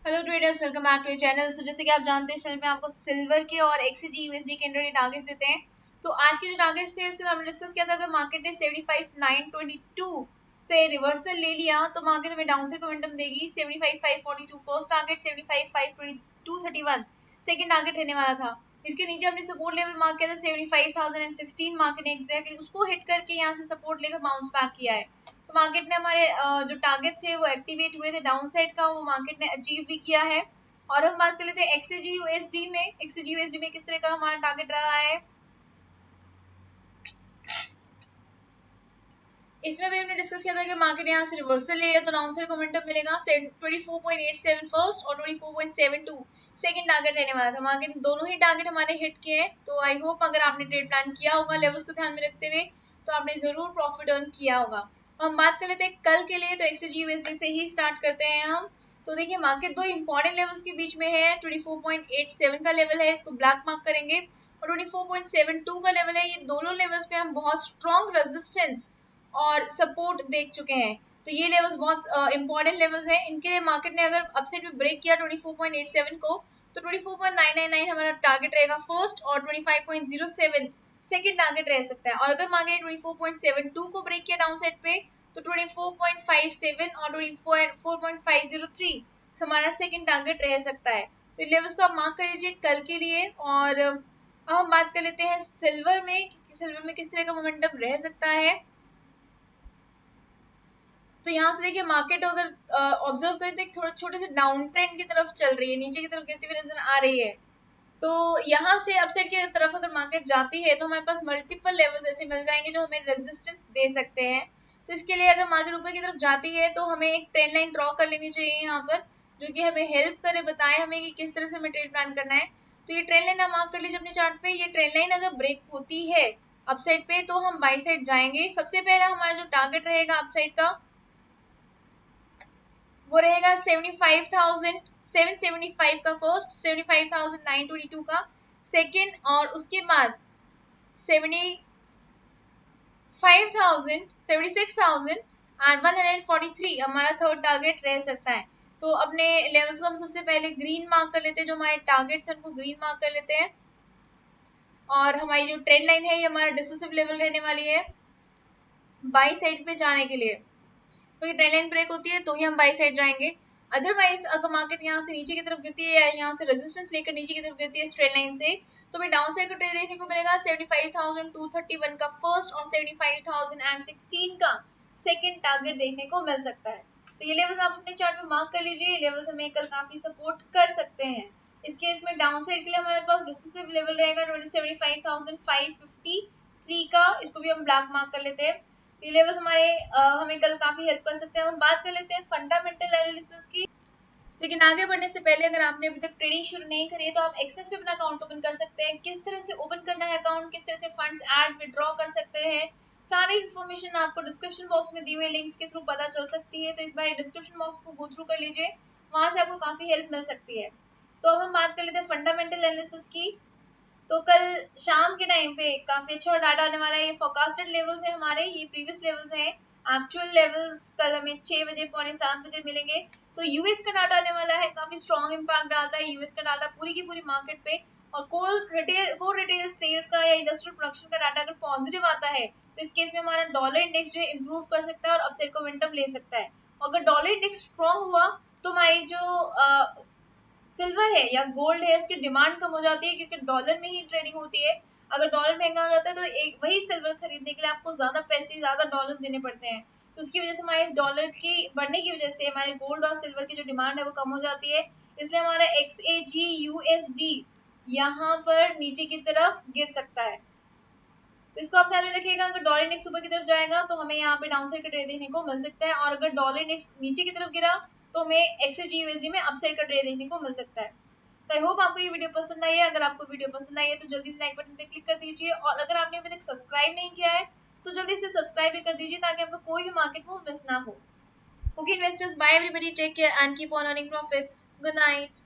Hello traders, welcome back to channel. So जैसे कि आप जानते हैं, इस चैनल में आपको सिल्वर के और एक्सजी यूएसडी के इंट्राडे टारगेट्स देते हैं। तो आज के जो टारगेट्स थे उसके हमने डिस्कस किया था। अगर मार्केट ने 75,922 से रिवर्सल ले लिया तो मार्केट में डाउन साइड मोमेंटम देगी। 75,542 फर्स्ट टारगेट, 75,522.31 सेकंड टारगेट रहने वाला था। इसके नीचे हमने सपोर्ट लेवल मार्क किया था 75,016। मार्केट ने एग्जैक्टली उसको हिट करके यहाँ से सपोर्ट लेकर बाउंस बैक किया है। तो मार्केट ने हमारे जो टारगेट थे वो एक्टिवेट हुए थे डाउन साइड का, वो मार्केट ने अचीव भी किया है। और हम बात कर लेते हैं एक्सजी यूएसडी में। एक्सजी यूएसडी में किस तरह का हमारा टारगेट रहा है, इसमें भी हमने डिस्कस किया था कि मार्केट यहाँ से रिवर्सल ले तो डाउन साइड मोमेंटम मिलेगा। 24.87 फर्स्ट और 24.72 सेकंड टारगेट रहने वाला था। मार्केट दोनों ही टारगेट हमारे हिट किए हैं। तो आई होप अगर आपने ट्रेड प्लान किया होगा लेवल्स को ध्यान में रखते हुए तो आपने जरूर प्रॉफिट अर्न किया होगा। हम बात कर लेते हैं कल के लिए। तो एक्सजी यूएसडी से ही स्टार्ट करते हैं हम। तो देखिए मार्केट दो इंपॉर्टेंट लेवल्स के बीच में है। 24.87 का लेवल है, इसको ब्लैक मार्क करेंगे, और 24.72 का लेवल है। ये दोनों लेवल्स पे हम बहुत स्ट्रॉन्ग रेजिस्टेंस और सपोर्ट देख चुके हैं। तो ये लेवल्स बहुत इंपॉर्टेंट लेवल्स हैं। इनके लिए मार्केट ने अगर अपसाइड में ब्रेक किया 24.87 को तो 24.999 हमारा टारगेट रहेगा फर्स्ट, और 25.07 सेकंड टारगेट रह सकता है। और अगर मार्केट 24.72 को ब्रेक किया डाउन साइड पे तो 24.57 और 24.503 हमारा सेकंड टारगेट रह सकता है। तो लेवल्स को आप मार्क कर लीजिए कल के लिए। और अब हम बात कर लेते हैं सिल्वर में, सिल्वर में किस तरह का मोमेंटम रह सकता है। तो यहाँ से देखिए मार्केट अगर ऑब्जर्व करें तो थोड़ा छोटे से डाउन ट्रेंड की तरफ चल रही है, नीचे की तरफ गिरती हुई नजर आ रही है। तो यहाँ से अपसाइड की तरफ अगर मार्केट जाती है तो हमारे पास मल्टीपल लेवल्स ऐसे मिल जाएंगे जो हमें रेजिस्टेंस दे सकते हैं। तो इसके लिए अगर मार्केट ऊपर की तरफ जाती है तो हमें एक ट्रेंड लाइन ड्रॉ कर लेनी चाहिए यहाँ पर, जो कि हमें हेल्प करे, बताए हमें कि किस तरह से हमें ट्रेड प्लान करना है। तो ये ट्रेंड लाइन आप मार्क कर लीजिए अपने चार्ट पे। ये ट्रेंड लाइन अगर ब्रेक होती है अपसाइड पे तो हम बाई साइड जाएंगे। सबसे पहला हमारा जो टारगेट रहेगा अपसाइड का वो रहेगा 75,775 का फर्स्ट, 75,922 का सेकंड, और उसके बाद 76,143 हमारा थर्ड टारगेट रह सकता है। तो अपने लेवल्स को हम सबसे पहले ग्रीन मार्क कर लेते हैं, जो हमारे टारगेट्स हैं उनको ग्रीन मार्क कर लेते हैं। और हमारी जो ट्रेंड लाइन है ये हमारा डिसिसिव लेवल रहने वाली है बाई साइड पे जाने के लिए। तो ये ट्रेंड लाइन ब्रेक होती है तो ही हम बाई साइड जाएंगे। अदरवाइज अगर मार्केट यहाँ से नीचे की तरफ गिरती है या यहाँ से रेजिस्टेंस लेकर नीचे की तरफ गिरती है स्ट्रेट लाइन से, तो हमें डाउन साइड का ट्रेड देखने को मिलेगा 75,231 का फर्स्ट और 75,016 का सेकंड टारगेट देखने को मिल सकता है। तो ये लेवल्स आप अपने चार्ट में मार्क कर लीजिए। ये लेवल्स हमें कल काफी सपोर्ट कर सकते हैं। इस केस में डाउन साइड के लिए हमारे पास डिसिसिव लेवल रहेगा 75,553 का, इसको भी हम ब्लैक मार्क कर लेते हैं। ये लेवल्स हमारे हमें कल काफी हेल्प कर सकते हैं। हम बात कर लेते हैं फंडामेंटल एनालिसिस की। लेकिन आगे बढ़ने से पहले अगर आपने अभी तक ट्रेडिंग शुरू नहीं करी है तो आप एक्सेस पे अपना अकाउंट ओपन कर सकते हैं। किस तरह से ओपन करना है अकाउंट, किस तरह से फंड्स ऐड विड्रॉ कर सकते हैं, सारी इन्फॉर्मेशन आपको डिस्क्रिप्शन बॉक्स में दी हुए लिंक्स के थ्रू पता चल सकती है। तो इस बार डिस्क्रिप्शन बॉक्स को गो थ्रू कर लीजिए, वहां से आपको काफी हेल्प मिल सकती है। तो अब हम बात कर लेते हैं फंडामेंटल एनालिसिस की। तो कल शाम के टाइम पे काफी अच्छा डाटा आने वाला है। ये फोरकास्टेड लेवल्स है हमारे, ये प्रीवियस लेवल्स हैं। एक्चुअल लेवल्स कल हमें 6 बजे, पौने 7 बजे मिलेंगे। तो यूएस का डाटा आने वाला है, काफी स्ट्रॉन्ग इम्पैक्ट डालता है यूएस का डाटा पूरी की पूरी मार्केट पे। और कोर रिटेल सेल्स का या इंडस्ट्रियल प्रोडक्शन का डाटा अगर पॉजिटिव आता है तो इस केस में हमारा डॉलर इंडेक्स जो है इंप्रूव कर सकता है और अपसाइड को मोमेंटम ले सकता है। अगर डॉलर इंडेक्स स्ट्रॉन्ग हुआ तो हमारी जो सिल्वर है या गोल्ड है इसकी डिमांड कम हो जाती है, क्योंकि डॉलर में ही ट्रेडिंग होती है। अगर डॉलर महंगा हो जाता है तो एक वही सिल्वर खरीदने के लिए आपको ज्यादा पैसे, ज्यादा डॉलर्स देने पड़ते हैं। तो उसकी वजह से हमारे डॉलर की बढ़ने की वजह से हमारे गोल्ड और सिल्वर की जो डिमांड है वो कम हो जाती है। इसलिए हमारा XAG USD यहाँ पर नीचे की तरफ गिर सकता है। तो इसको आप ध्यान में रखिएगा। अगर डॉलर इंडेक्स ऊपर की तरफ जाएगा तो हमें यहाँ पे डाउन साइड का ट्रेड देखने को मिल सकता है, और अगर डॉलर इंडेक्स नीचे की तरफ गिरा तो हमें XAG USD में अपसाइड का ट्रेड देखने को मिल सकता है। सो आई होप आपको ये वीडियो पसंद आई है। अगर आपको वीडियो पसंद आई है तो जल्दी से लाइक बटन पे क्लिक कर दीजिए, और अगर आपने अभी तक सब्सक्राइब नहीं किया है तो जल्दी से सब्सक्राइब भी कर दीजिए ताकि आपको कोई भी मार्केट मूव मिस ना हो। Okay investors, bye everybody, take care and keep on earning profits. Good night.